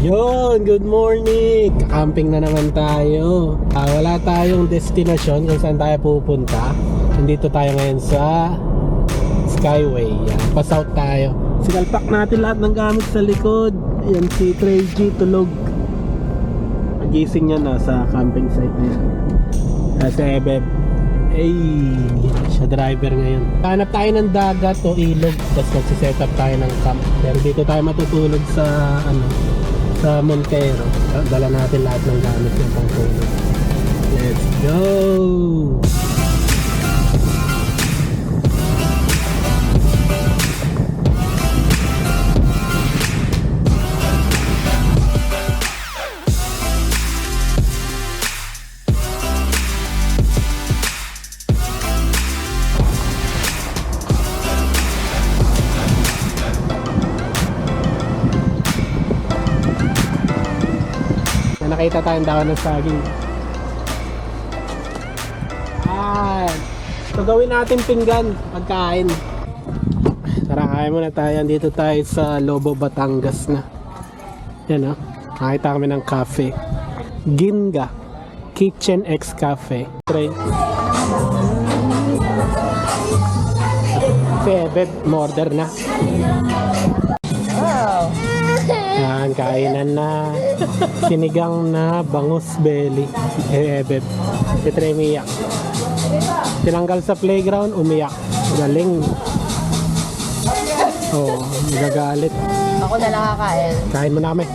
Yun, good morning! Kakamping na naman tayo. Wala tayong destinasyon kung saan tayo pupunta. Nandito tayo ngayon sa Skyway. Yan, pa-south tayo. Sinalpak natin lahat ng gamit sa likod. Yan si Trey G tulog. Pagising niya na sa camping site na yan. Si Ebeb. Siya driver ngayon. Hanap tayo ng dagat o ilog. Tapos magsiset up tayo ng camp. Pero dito tayo matutulog sa sa Montero. Dala natin lahat ng gamit ng pangtulog. Let's go! Nakita tayong dawan ng saging. So gawin natin pinggan pagkain. Tara, kain muna tayo. Dito tayo sa Lobo, Batangas na. Yan o. Nakita kami ng cafe. Ginga Kitchen X Cafe. Try. Beb, order na. Yan, kainan na. Sinigang na bangus belly. Beb, si Trey umiyak. Tinanggal sa playground, umiyak. Galing. Nagagalit. Ako na lang kakain. Kain mo namin.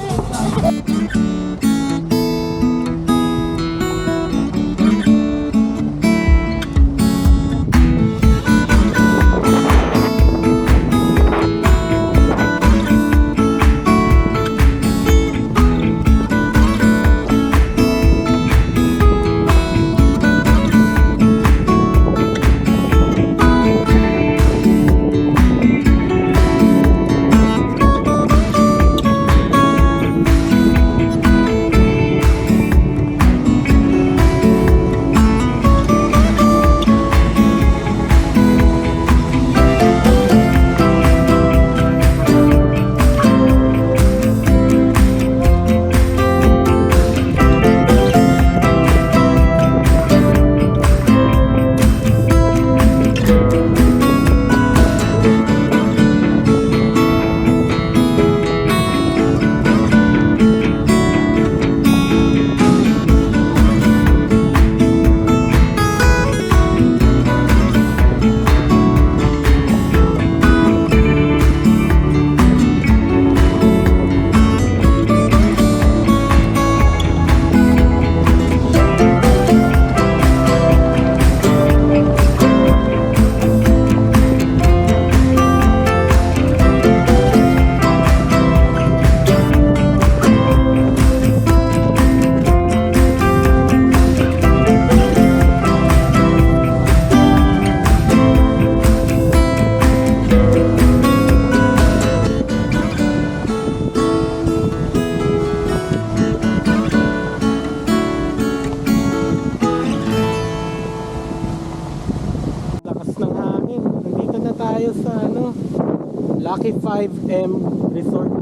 Lucky 5M Resort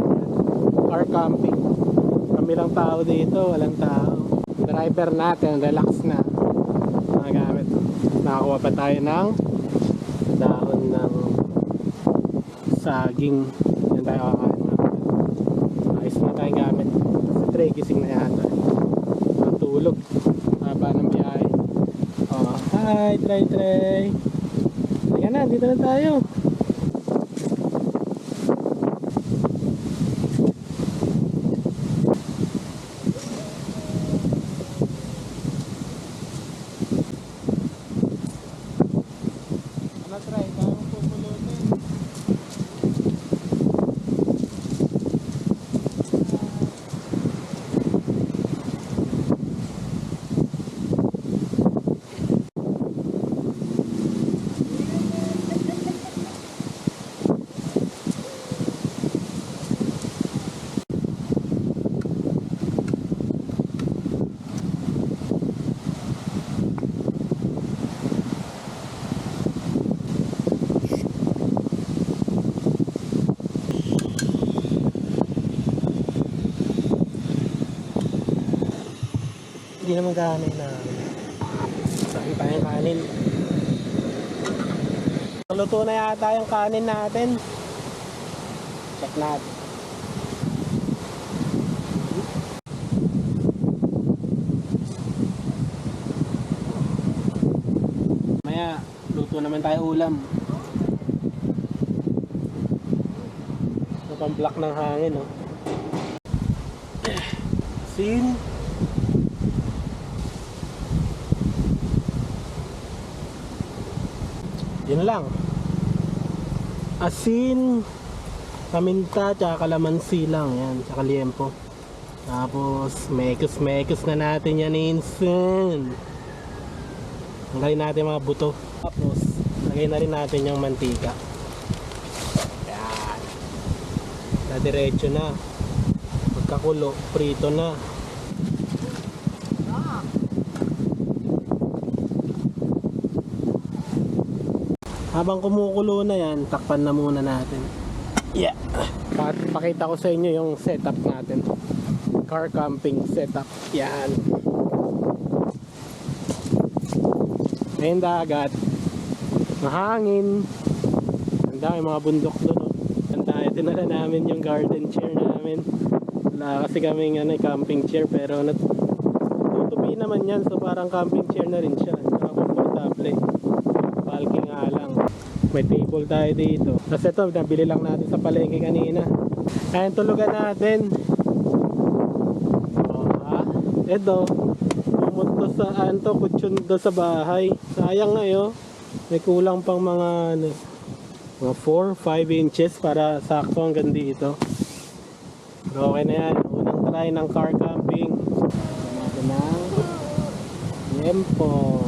Car Camping. Kami lang tao dito, walang tao. Driver natin, relax na. Mga gamit. Nakakuha pa tayo ng dahon ng saging. Yan tayo kakain. Ayos na tayong gamit. Si Trey, gising na yata. Natulog. Haba ng biyahe. Hi Trey. Ayan na, dito na tayo. Hindi naman kanin na. Saan tayong kanin? Luto na yata yung kanin natin. Check natin. Maya, luto naman tayo ulam. Pang-block ng hangin, no? Asin. Yun lang. Asin, paminta, tsaka kalamansi lang. Yan, tsaka liempo. Tapos, mekos na natin yan insan. Tanggalin natin mga buto. Tapos, lagay na rin natin yung mantika. Yan. Diretso na. Pagkakulo, prito na. Habang kumukulo na yan, takpan na muna natin. Yeah. Pakita ko sa inyo yung setup natin. Car camping setup. Yan. Ayun dagat. Mahangin. Ang dami mga bundok doon. Ang dami. Dinala namin yung garden chair namin. Wala kasi kaming camping chair pero tutupi naman yan. So parang camping chair na rin siya. Comfortable. Bulky nga lang. May table tayo dito. Tapos ito, nabili lang natin sa palengke kanina. Ayan, tulugan natin. Ito, pumunto sa kutsyon do sa bahay. Sayang nga yun. May kulang pang mga 4-5 inches para sakto hanggang dito. Pero okay na yan. Unang try ng car camping. Natin ng liempo.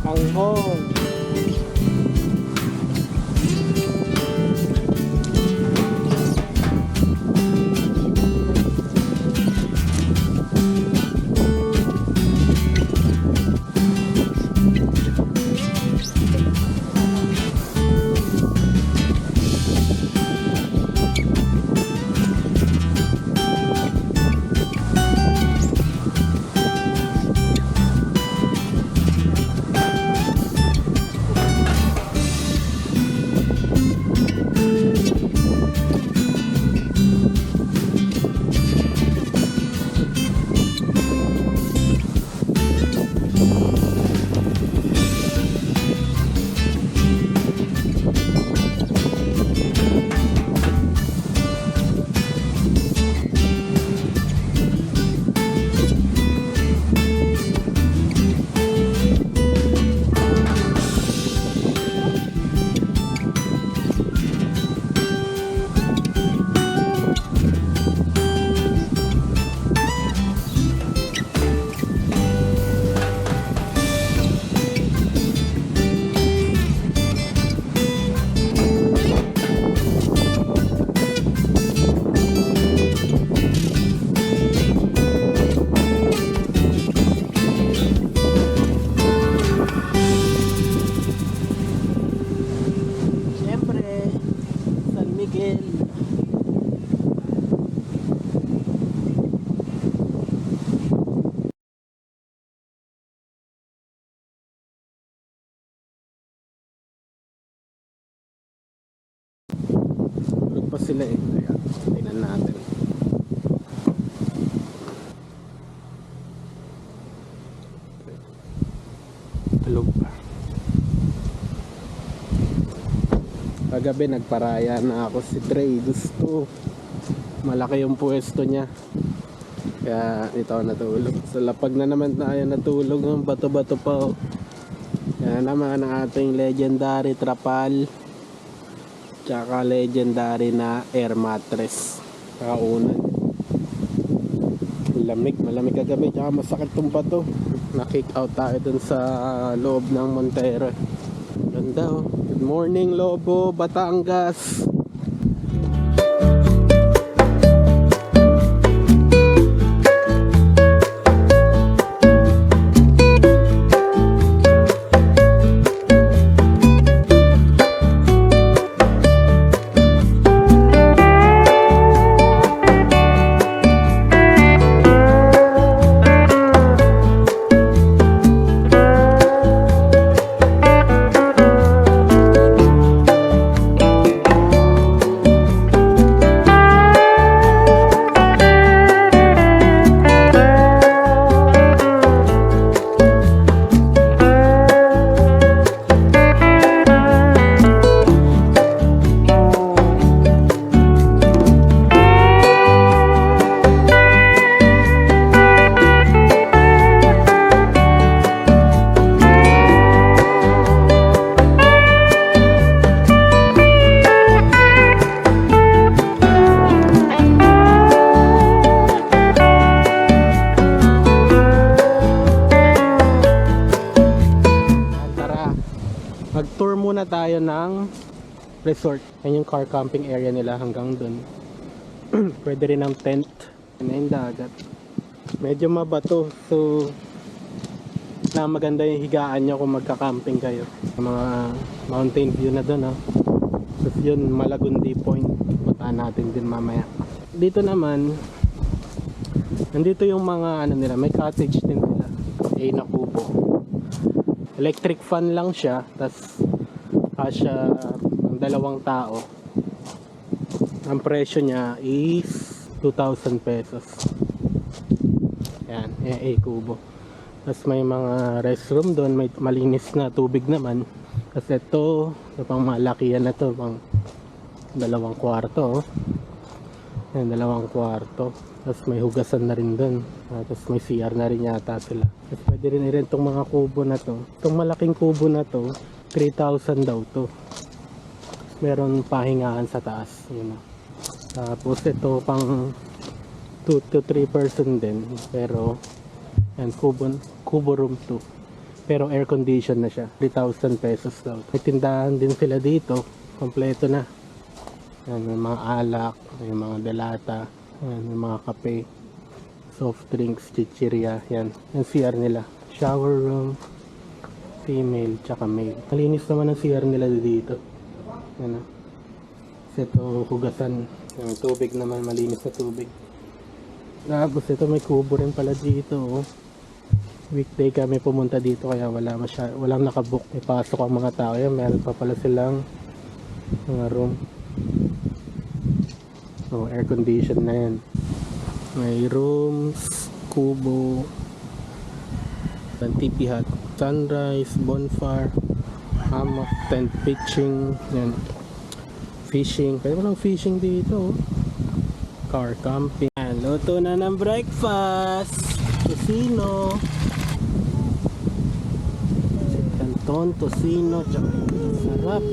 Hanghong. Tulog pa sila eh. Kaya tingnan natin. Tulog pa. Kagabi nagparaya na ako si Trey. Gusto. Malaki yung pwesto niya. Kaya dito ako natulog. Sa lapag na naman tayo natulog. Ng bato-bato pa. Yan naman ang ating legendary trapal. Tsaka legendary na air mattress. Kaunan. Malamig kagabi. Tsaka masakit tong bato. Na-kick out tayo dun sa loob ng Montero. Ganda oh. Good morning Lobo, Batangas. tayo ng resort. Yan yung car camping area nila hanggang dun. Pwede rin ng tent. Yan na yung dagat. Medyo mabato. So, na maganda yung higaan nyo kung magka-camping kayo. Mga mountain view na dun, oh. Tapos yun, Malagundi Point. Puntaan natin din mamaya. Dito naman, nandito yung mga ano nila, may cottage din nila. Na kubo. Electric fan lang siya, tas kasya ng 2 tao. Ang presyo niya is 2,000 pesos. Yan, kubo. Tas may mga restroom doon, may malinis na tubig naman. Kasi ito pang malakihan na to, pang 2 kwarto. Yan, 2 kwarto. Tapos may hugasan na rin doon. Tapos may CR na rin yata sila. Tapos pwede rin itong mga kubo na to. Itong malaking kubo na to, 3,000 daw to. Tapos meron pahingahan sa taas. Yun. Tapos ito pang 2 to 3 person din. Pero yan, kubo room 2. Pero air condition na siya. 3,000 pesos daw. May tindahan din sila dito. Kompleto na. Yan, may mga alak, may mga delata. Yan, may mga kape, soft drinks, chichirya. Yan, yung CR nila. Shower room, female, tsaka male. Malinis naman ang CR nila dito. Yan o. Kasi ito, hugasan. Yung tubig naman, malinis na tubig. Tapos ito, may kubo rin pala dito. Oh. Weekday kami pumunta dito kaya walang nakabook. May pasok ang mga tao. Yan, meron pa pala silang mga room. Oh, air condition na yan. May rooms, kubo, tipi hut, sunrise, bonfire, hammock, tent pitching, yan. Fishing, pwede mo lang fishing dito. Car camping. Yan, luto na ng breakfast. Tocino. Canton, tocino, tsaka sarap.